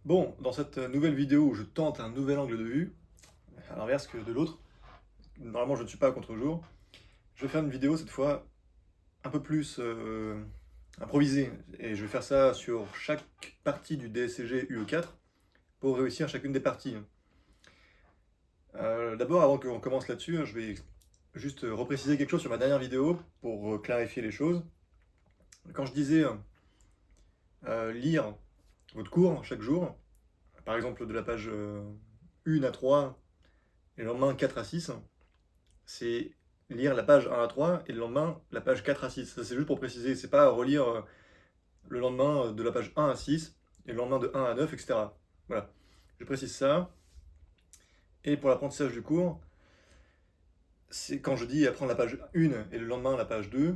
Bon, dans cette nouvelle vidéo où je tente un nouvel angle de vue, à l'inverse que de l'autre, normalement je ne suis pas à contre-jour, je vais faire une vidéo cette fois un peu plus improvisée. Et je vais faire ça sur chaque partie du DSCG UE4 pour réussir chacune des parties. D'abord, avant qu'on commence là-dessus, je vais juste repréciser quelque chose sur ma dernière vidéo pour clarifier les choses. Quand je disais lire votre cours chaque jour, par exemple de la page 1 à 3 et le lendemain 4 à 6, c'est lire la page 1 à 3 et le lendemain la page 4 à 6. Ça, c'est juste pour préciser, c'est pas relire le lendemain de la page 1 à 6 et le lendemain de 1 à 9, etc. Voilà, je précise ça. Et pour l'apprentissage du cours, c'est quand je dis apprendre la page 1 et le lendemain la page 2,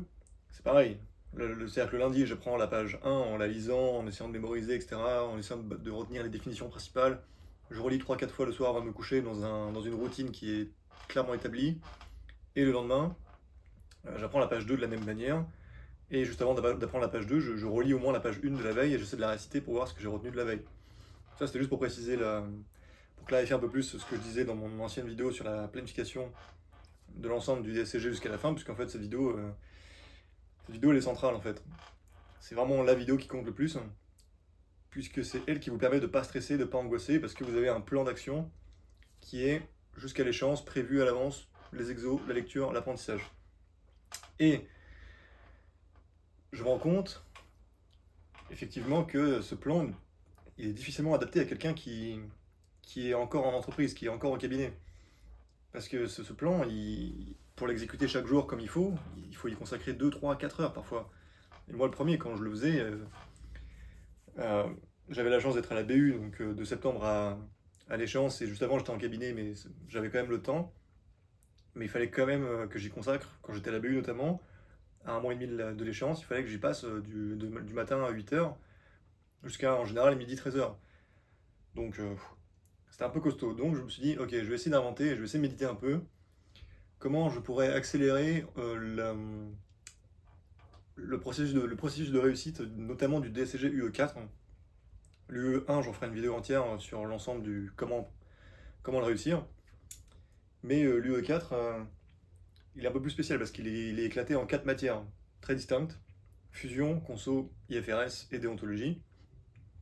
c'est pareil. C'est-à-dire que le lundi, je prends la page 1 en la lisant, en essayant de mémoriser, etc., en essayant de retenir les définitions principales. Je relis 3-4 fois le soir avant de me coucher dans une routine qui est clairement établie. Et le lendemain, j'apprends la page 2 de la même manière. Et juste avant d'apprendre la page 2, je relis au moins la page 1 de la veille et j'essaie de la réciter pour voir ce que j'ai retenu de la veille. Ça, c'était juste pour préciser, pour clarifier un peu plus ce que je disais dans mon ancienne vidéo sur la planification de l'ensemble du DSCG jusqu'à la fin, puisqu'en fait, cette vidéo, elle est centrale en fait. C'est vraiment la vidéo qui compte le plus, puisque c'est elle qui vous permet de ne pas stresser, de ne pas angoisser, parce que vous avez un plan d'action qui est jusqu'à l'échéance prévu à l'avance, les exos, la lecture, l'apprentissage. Et je me rends compte, effectivement, que ce plan, il est difficilement adapté à quelqu'un qui est encore en entreprise, qui est encore au cabinet. Parce que ce plan, pour l'exécuter chaque jour comme il faut y consacrer 2, 3, 4 heures parfois. Et moi, le premier, quand je le faisais, euh, j'avais la chance d'être à la BU, donc de septembre à l'échéance, et juste avant, j'étais en cabinet, mais j'avais quand même le temps. Mais il fallait quand même que j'y consacre, quand j'étais à la BU notamment, à un mois et demi de l'échéance, il fallait que j'y passe du matin à 8 heures jusqu'à en général midi 13 heures. Donc c'était un peu costaud. Donc je me suis dit, ok, je vais essayer d'inventer, je vais essayer de méditer un peu. Comment je pourrais accélérer le processus de réussite, notamment du DSCG UE4. L'UE1, j'en ferai une vidéo entière sur l'ensemble du comment le réussir. Mais l'UE4, il est un peu plus spécial parce qu'il est éclaté en 4 matières très distinctes. Fusion, conso, IFRS et déontologie,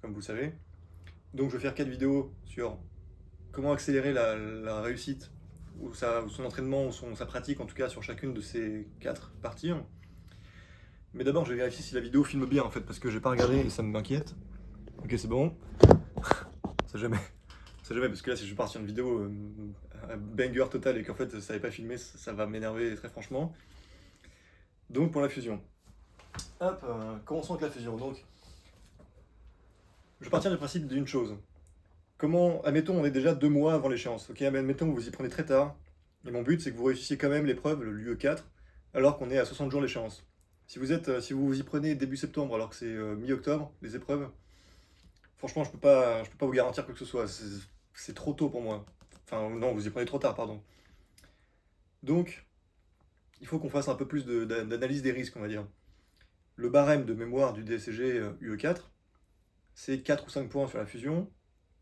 comme vous le savez. Donc je vais faire 4 vidéos sur comment accélérer la réussite, ou son entraînement, ou sa pratique en tout cas sur chacune de ces 4 parties. Mais d'abord je vais vérifier si la vidéo filme bien en fait, parce que j'ai pas regardé et ça m'inquiète. Ok, c'est bon. C'est jamais. C'est jamais, parce que là si je pars sur une vidéo banger total et qu'en fait ça n'avait pas filmé, ça va m'énerver très franchement. Donc pour la fusion. Hop, commençons avec la fusion. Donc je vais partir du principe d'une chose. Comment, admettons, on est déjà 2 mois avant l'échéance. Ok, admettons que vous y prenez très tard. Et mon but, c'est que vous réussissiez quand même l'épreuve, le l'UE4, alors qu'on est à 60 jours de l'échéance. Si vous vous y prenez début septembre, alors que c'est mi-octobre, les épreuves, franchement, je peux pas vous garantir quoi que ce soit. C'est trop tôt pour moi. Enfin, non, vous y prenez trop tard, pardon. Donc, il faut qu'on fasse un peu plus d'analyse des risques, on va dire. Le barème de mémoire du DCG UE4, c'est 4 ou 5 points sur la fusion,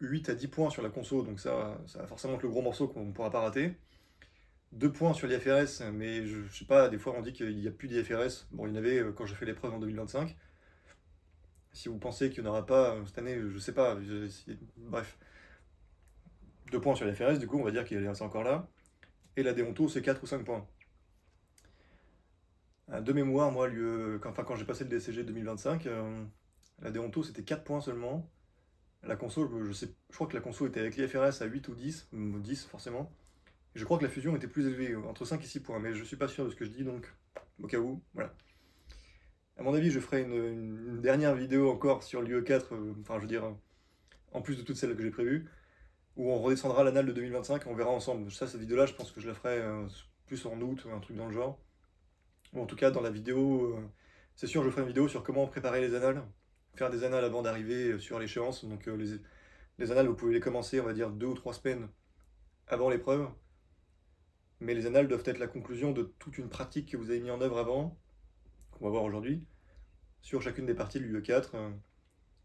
8 à 10 points sur la conso, donc ça va forcément être le gros morceau qu'on ne pourra pas rater. 2 points sur l'IFRS, mais je sais pas, des fois on dit qu'il n'y a plus d'IFRS. Bon, il y en avait quand j'ai fait l'épreuve en 2025. Si vous pensez qu'il n'y en aura pas cette année, je sais pas. Bref. 2 points sur l'IFRS, du coup, on va dire qu'il est encore là. Et la déonto, c'est 4 ou 5 points. De mémoire, moi, quand j'ai passé le DCG 2025, la déonto, c'était 4 points seulement. La conso, je crois que la conso était avec l'IFRS à 8 ou 10, 10 forcément. Je crois que la fusion était plus élevée, entre 5 et 6 points, mais je suis pas sûr de ce que je dis, donc au cas où, voilà. À mon avis, je ferai une dernière vidéo encore sur l'UE4, enfin je veux dire, en plus de toutes celles que j'ai prévues, où on redescendra l'annale de 2025 et on verra ensemble. Ça, cette vidéo-là, je pense que je la ferai plus en août, ou un truc dans le genre. Ou en tout cas, dans la vidéo, c'est sûr, je ferai une vidéo sur comment préparer les annales, faire des annales avant d'arriver sur l'échéance. Donc les annales, vous pouvez les commencer, on va dire, 2 ou 3 semaines avant l'épreuve. Mais les annales doivent être la conclusion de toute une pratique que vous avez mis en œuvre avant, qu'on va voir aujourd'hui, sur chacune des parties de l'UE4.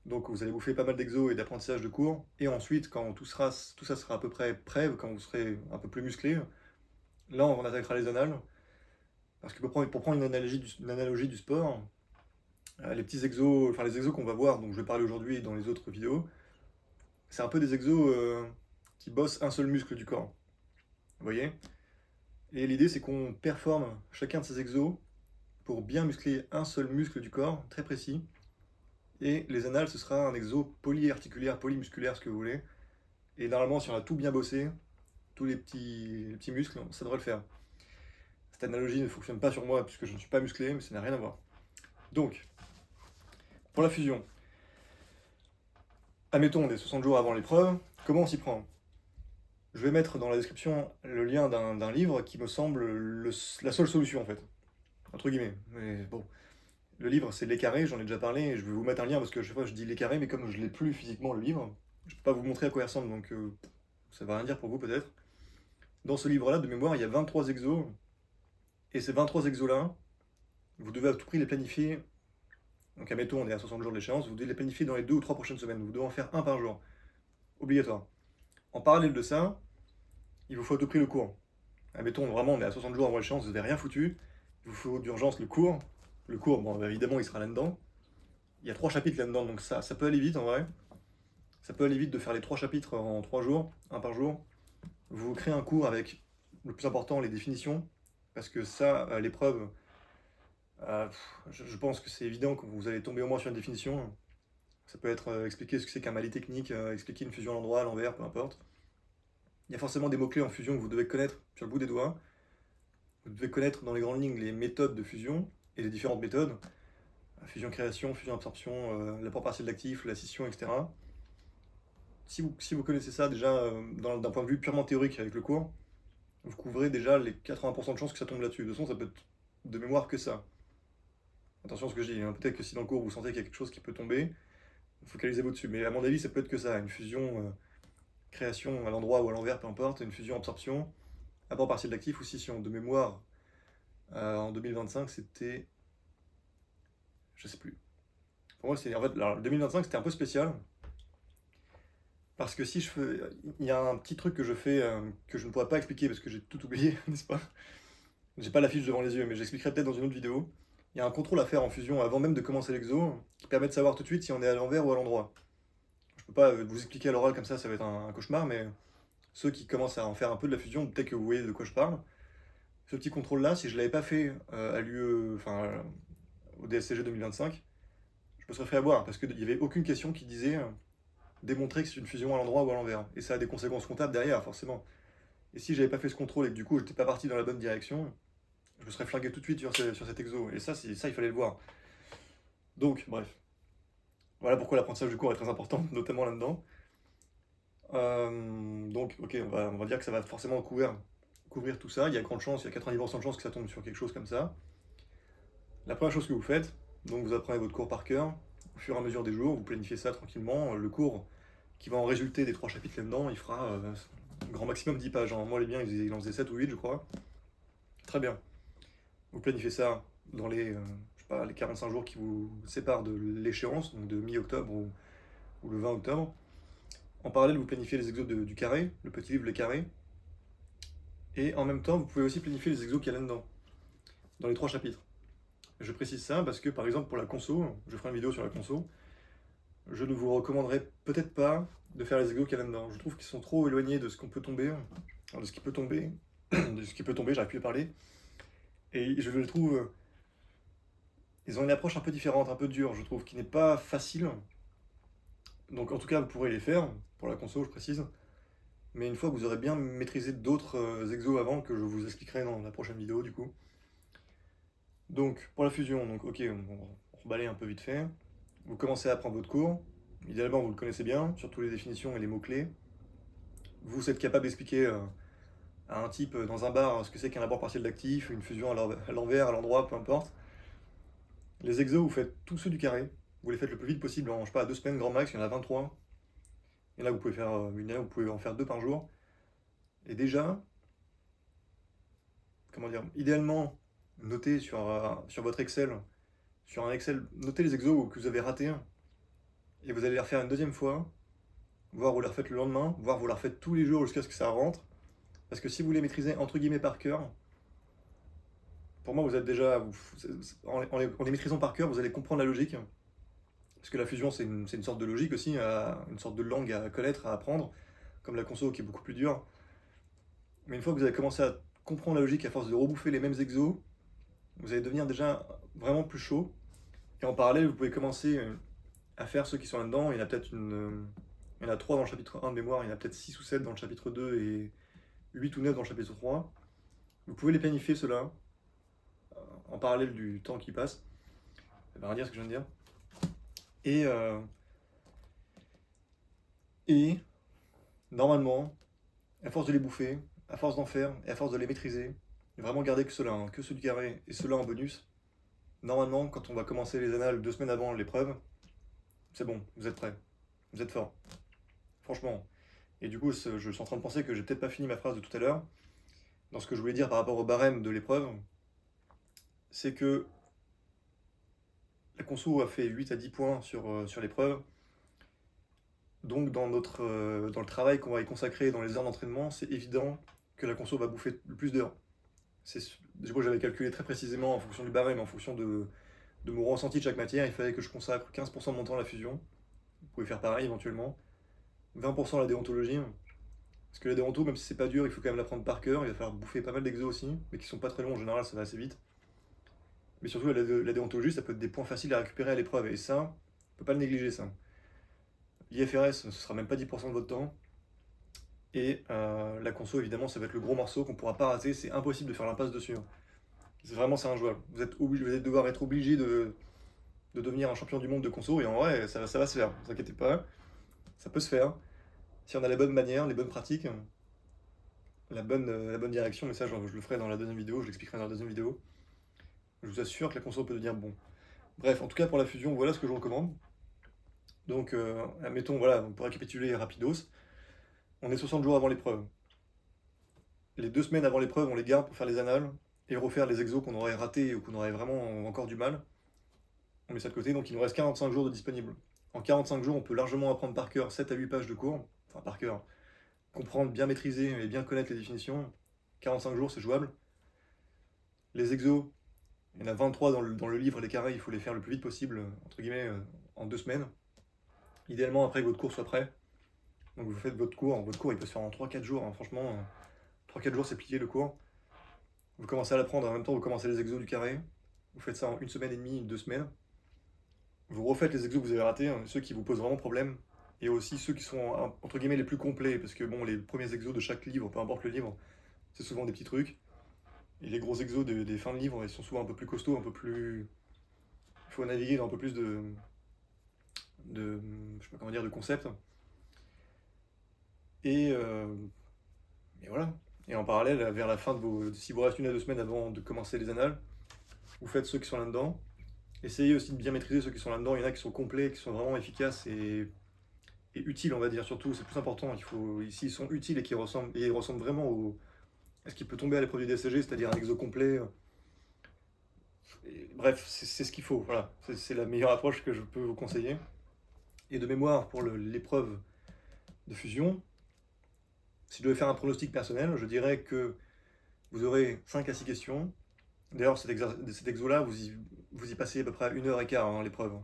Donc vous allez bouffer pas mal d'exos et d'apprentissage de cours. Et ensuite, quand tout ça sera à peu près prêt, quand vous serez un peu plus musclé, là on attaquera les annales. Parce que pour prendre une analogie du sport, les petits exos, enfin les exos qu'on va voir, dont je vais parler aujourd'hui et dans les autres vidéos, c'est un peu des exos qui bossent un seul muscle du corps. Vous voyez? Et l'idée c'est qu'on performe chacun de ces exos pour bien muscler un seul muscle du corps, très précis. Et les annales, ce sera un exo polyarticulaire, polymusculaire, ce que vous voulez. Et normalement, si on a tout bien bossé, tous les petits muscles, ça devrait le faire. Cette analogie ne fonctionne pas sur moi puisque je ne suis pas musclé, mais ça n'a rien à voir. Donc, pour la fusion, admettons, on est 60 jours avant l'épreuve, comment on s'y prend? Je vais mettre dans la description le lien d'un livre qui me semble la seule solution en fait. Entre guillemets. Mais bon. Le livre, c'est Les Carrés, j'en ai déjà parlé, et je vais vous mettre un lien parce que chaque fois je dis Les Carrés, mais comme je l'ai plus physiquement le livre, je peux pas vous montrer à quoi il ressemble, donc ça va rien dire pour vous peut-être. Dans ce livre-là, de mémoire, il y a 23 exos, et ces 23 exos-là, vous devez à tout prix les planifier. Donc admettons, on est à 60 jours de l'échéance, vous devez les planifier dans les 2 ou 3 prochaines semaines, vous devez en faire un par jour. Obligatoire. En parallèle de ça, il vous faut à tout prix le cours. Admettons, vraiment, on est à 60 jours avant l'échéance, vous n'avez rien foutu, il vous faut d'urgence le cours. Le cours, bon, évidemment, il sera là-dedans. Il y a 3 chapitres là-dedans, donc ça peut aller vite en vrai. Ça peut aller vite de faire les 3 chapitres en 3 jours, un par jour. Vous créez un cours avec, le plus important, les définitions, parce que ça, à l'épreuve, je pense que c'est évident que vous allez tomber au moins sur une définition. Ça peut être expliquer ce que c'est qu'un Mali technique, expliquer une fusion à l'endroit, à l'envers, peu importe. Il y a forcément des mots-clés en fusion que vous devez connaître sur le bout des doigts. Vous devez connaître dans les grandes lignes les méthodes de fusion et les différentes méthodes. Fusion-création, fusion-absorption, l'apport partiel d'actifs, la scission, etc. Si vous connaissez ça déjà d'un point de vue purement théorique avec le cours, vous couvrez déjà les 80% de chances que ça tombe là-dessus. De toute façon, ça peut être de mémoire que ça. Attention à ce que je dis, hein. Peut-être que si dans le cours vous sentez qu'il y a quelque chose qui peut tomber, focalisez-vous dessus. Mais à mon avis, ça peut être que ça. Une fusion, création à l'endroit ou à l'envers, peu importe. Une fusion, absorption, apport partiel d'actifs ou scission. De mémoire, en 2025, c'était. Je sais plus. Pour moi, c'est. En fait, alors, 2025, c'était un peu spécial. Parce que si je fais. Il y a un petit truc que je fais que je ne pourrais pas expliquer parce que j'ai tout oublié, n'est-ce pas? J'ai pas la fiche devant les yeux, mais j'expliquerai peut-être dans une autre vidéo. Il y a un contrôle à faire en fusion avant même de commencer l'exo qui permet de savoir tout de suite si on est à l'envers ou à l'endroit. Je peux pas vous expliquer à l'oral comme ça va être un cauchemar, mais ceux qui commencent à en faire un peu de la fusion, peut-être que vous voyez de quoi je parle. Ce petit contrôle-là, si je l'avais pas fait à l'UE, enfin au DSCG 2025, je me serais fait avoir parce qu'il n'y avait aucune question qui disait démontrer que c'est une fusion à l'endroit ou à l'envers. Et ça a des conséquences comptables derrière, forcément. Et si j'avais pas fait ce contrôle et que du coup j'étais pas parti dans la bonne direction, je me serais flingué tout de suite sur cet exo. Et ça, il fallait le voir. Donc, bref. Voilà pourquoi l'apprentissage du cours est très important, notamment là-dedans. Donc, ok, on va dire que ça va forcément couvrir tout ça. Il y a grande chance, il y a 90% de chances que ça tombe sur quelque chose comme ça. La première chose que vous faites, donc vous apprenez votre cours par cœur. Au fur et à mesure des jours, vous planifiez ça tranquillement. Le cours qui va en résulter des 3 chapitres là-dedans, il fera grand maximum 10 pages. Moi, les miens, ils en faisaient 7 ou 8, je crois. Très bien. Vous planifiez ça dans les, je sais pas, les 45 jours qui vous séparent de l'échéance, donc de mi-octobre ou le 20 octobre. En parallèle, vous planifiez les exos du carré, le petit livre Les Carrés. Et en même temps, vous pouvez aussi planifier les exos qu'il y a là-dedans, dans les 3 chapitres. Je précise ça parce que, par exemple, pour la conso, je ferai une vidéo sur la conso, je ne vous recommanderais peut-être pas de faire les exos qu'il y a là-dedans. Je trouve qu'ils sont trop éloignés de ce qu'on peut tomber, de ce qui peut tomber, j'arrive plus à parler. Et je le trouve, ils ont une approche un peu différente, un peu dure, je trouve, qui n'est pas facile. Donc en tout cas, vous pourrez les faire, pour la conso, je précise. Mais une fois que vous aurez bien maîtrisé d'autres exos avant, que je vous expliquerai dans la prochaine vidéo, du coup. Donc, pour la fusion, donc ok, on rebalaye un peu vite fait. Vous commencez à apprendre votre cours. Idéalement, vous le connaissez bien, surtout les définitions et les mots-clés. Vous êtes capable d'expliquer à un type dans un bar ce que c'est qu'un apport partiel d'actifs, une fusion à l'envers, à l'endroit, peu importe. Les exos, vous faites tous ceux du carré. Vous les faites le plus vite possible, en je sais pas, 2 semaines grand max, il y en a 23. Et là, vous pouvez faire une heure, vous pouvez en faire 2 par jour. Et déjà, comment dire, idéalement, notez sur votre Excel, sur un Excel, notez les exos que vous avez ratés et vous allez les refaire une deuxième fois, voire vous les refaites le lendemain, voire vous les refaites tous les jours jusqu'à ce que ça rentre. Parce que si vous les maîtrisez entre guillemets par cœur, pour moi vous êtes déjà, en les maîtrisant par cœur, vous allez comprendre la logique. Parce que la fusion c'est une sorte de logique aussi, une sorte de langue à connaître, à apprendre, comme la conso qui est beaucoup plus dure. Mais une fois que vous avez commencé à comprendre la logique à force de rebouffer les mêmes exos, vous allez devenir déjà vraiment plus chaud. Et en parallèle, vous pouvez commencer à faire ceux qui sont là-dedans. Il y en a peut-être il y en a 3 dans le chapitre 1 de mémoire, il y en a peut-être 6 ou 7 dans le chapitre 2 et 8 ou 9 dans le chapitre 3. Vous pouvez les planifier ceux-là, en parallèle du temps qui passe. Ça va rien dire ce que je viens de dire. Et normalement, à force de les bouffer, à force d'en faire et à force de les maîtriser, vraiment garder que ceux-là, que ceux du carré et ceux-là en bonus, normalement, quand on va commencer les annales 2 semaines avant l'épreuve, c'est bon, vous êtes prêts, vous êtes fort. Franchement. Et du coup, je suis en train de penser que j'ai peut-être pas fini ma phrase de tout à l'heure. Dans ce que je voulais dire par rapport au barème de l'épreuve, c'est que la conso a fait 8 à 10 points sur l'épreuve. Donc dans le travail qu'on va y consacrer dans les heures d'entraînement, c'est évident que la conso va bouffer le plus d'heures. Du coup, j'avais calculé très précisément en fonction du barème, en fonction de mon ressenti de chaque matière, il fallait que je consacre 15% de mon temps à la fusion. Vous pouvez faire pareil éventuellement. 20% à la déontologie. Parce que la déonto, même si c'est pas dur, il faut quand même l'apprendre par cœur. Il va falloir bouffer pas mal d'exos aussi, mais qui sont pas très longs en général, ça va assez vite. Mais surtout, la déontologie, ça peut être des points faciles à récupérer à l'épreuve. Et ça, on peut pas le négliger, ça. L'IFRS, ce sera même pas 10% de votre temps. Et la conso, évidemment, ça va être le gros morceau qu'on pourra pas rater. C'est impossible de faire l'impasse dessus. C'est injouable. Vous allez devoir être obligé de devenir un champion du monde de conso. Et en vrai, ça va se faire. Ne vous inquiétez pas. Ça peut se faire. Si on a les bonnes manières, les bonnes pratiques, la bonne direction. Mais ça, je le ferai dans la deuxième vidéo. Je l'expliquerai dans la deuxième vidéo. Je vous assure que la conso peut devenir bon. Bref, en tout cas, pour la fusion, voilà ce que je vous recommande. Donc, admettons, voilà, pour récapituler rapidos, on est 60 jours avant l'épreuve. Les 2 semaines avant l'épreuve, on les garde pour faire les annales et refaire les exos qu'on aurait ratés ou qu'on aurait vraiment encore du mal. On met ça de côté, donc il nous reste 45 jours de disponible. En 45 jours, on peut largement apprendre par cœur 7 à 8 pages de cours, enfin par cœur, comprendre, bien maîtriser et bien connaître les définitions. 45 jours, c'est jouable. Les exos, il y en a 23 dans le livre, les carrés, il faut les faire le plus vite possible, entre guillemets, en 2 semaines. Idéalement, après que votre cours soit prêt. Donc vous faites votre cours il peut se faire en 3-4 jours, hein, franchement, 3-4 jours c'est plié le cours. Vous commencez à l'apprendre, en même temps vous commencez les exos du carré, vous faites ça en 1 semaine et demie, 2 semaines. Vous refaites les exos que vous avez ratés, hein, ceux qui vous posent vraiment problème, et aussi ceux qui sont entre guillemets les plus complets, parce que bon, les premiers exos de chaque livre, peu importe le livre, c'est souvent des petits trucs. Et les gros exos des fins de livre, ils sont souvent un peu plus costauds, un peu plus. Il faut naviguer dans un peu plus je sais pas comment dire, de concepts. Et voilà. Et en parallèle, vers la fin de si vous reste 1 à 2 semaines avant de commencer les annales, vous faites ceux qui sont là-dedans. Essayez aussi de bien maîtriser ceux qui sont là-dedans. Il y en a qui sont complets, qui sont vraiment efficaces et utiles, on va dire, surtout. C'est plus important. Ici, ils sont utiles et ils ressemblent vraiment à ce qui peut tomber à l'épreuve du DSCG, c'est-à-dire un exo complet. Bref, c'est ce qu'il faut. Voilà. C'est la meilleure approche que je peux vous conseiller. Et de mémoire, pour l'épreuve de fusion, si je devais faire un pronostic personnel, je dirais que vous aurez 5 à 6 questions. D'ailleurs, cet exo-là, vous y passez à peu près 1h15 hein, l'épreuve,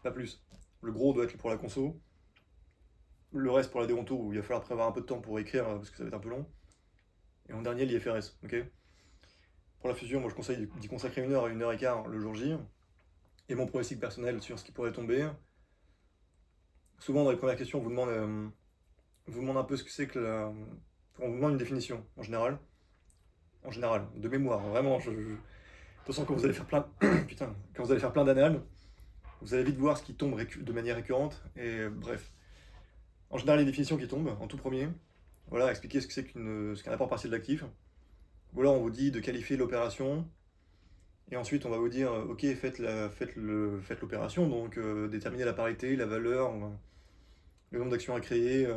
pas plus. Le gros doit être pour la conso. Le reste pour la déonto, où il va falloir prévoir un peu de temps pour écrire, parce que ça va être un peu long. Et en dernier, l'IFRS, ok. Pour la fusion, moi je conseille d'y consacrer 1h à 1h15 le jour J. Et mon pronostic personnel sur ce qui pourrait tomber. Souvent, dans les premières questions, on vous demande un peu ce que c'est que on vous demande une définition, en général. En général, de mémoire, vraiment. De toute façon, quand vous allez faire plein, putain, quand vous allez faire plein d'annales, vous allez vite voir ce qui tombe de manière récurrente. Et bref, en général, les définitions qui tombent en tout premier. Voilà, expliquer ce que c'est qu'un apport partiel d'actif. Ou alors on vous dit de qualifier l'opération. Et ensuite, on va vous dire, ok, faites l'opération, donc déterminez la parité, la valeur, le nombre d'actions à créer,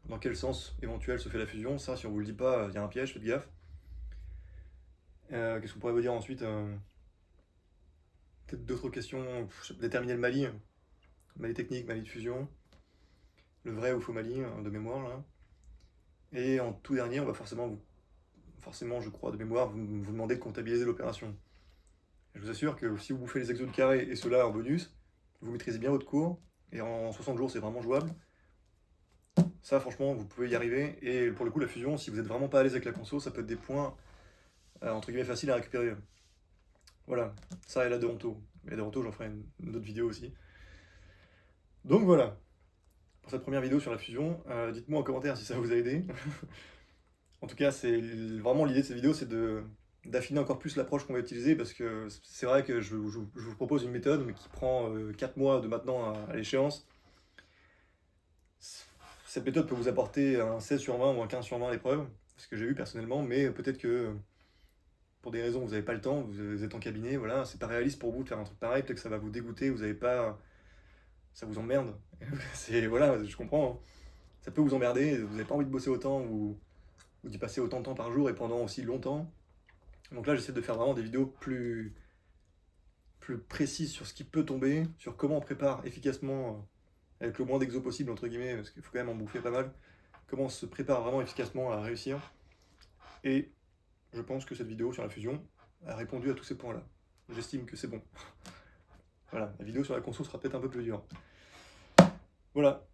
dans quel sens éventuel se fait la fusion. Ça, si on vous le dit pas, il y a un piège, faites gaffe. Qu'est-ce qu'on pourrait vous dire ensuite peut-être d'autres questions, déterminer le Mali. Mali technique, Mali de fusion, le vrai ou faux Mali de mémoire là. Et en tout dernier, on va forcément, je crois de mémoire, vous demander de comptabiliser l'opération. Je vous assure que si vous bouffez les exos de carré et cela en bonus, vous maîtrisez bien votre cours, et en 60 jours c'est vraiment jouable. Ça franchement vous pouvez y arriver, et pour le coup la fusion, si vous êtes vraiment pas à l'aise avec la conso, ça peut être des points entre guillemets faciles à récupérer. Voilà, ça et la de Honto. Et la de Honto j'en ferai une autre vidéo aussi. Donc voilà, pour cette première vidéo sur la fusion, dites-moi en commentaire si ça vous a aidé. En tout cas, c'est vraiment l'idée de cette vidéo, c'est d'affiner encore plus l'approche qu'on va utiliser, parce que c'est vrai que je vous propose une méthode mais qui prend 4 mois de maintenant à l'échéance. Cette méthode peut vous apporter un 16 sur 20 ou un 15 sur 20 à l'épreuve, ce que j'ai eu personnellement, mais peut-être que pour des raisons vous n'avez pas le temps, vous êtes en cabinet, voilà, c'est pas réaliste pour vous de faire un truc pareil, peut-être que ça va vous dégoûter, vous n'avez pas... ça vous emmerde. Voilà, je comprends, hein. Ça peut vous emmerder, vous n'avez pas envie de bosser autant ou d'y passer autant de temps par jour et pendant aussi longtemps. Donc là, j'essaie de faire vraiment des vidéos plus précises sur ce qui peut tomber, sur comment on prépare efficacement, avec le moins d'exos possible, entre guillemets, parce qu'il faut quand même en bouffer pas mal, comment on se prépare vraiment efficacement à réussir. Et je pense que cette vidéo sur la fusion a répondu à tous ces points-là. J'estime que c'est bon. Voilà, la vidéo sur la conso sera peut-être un peu plus dure. Voilà,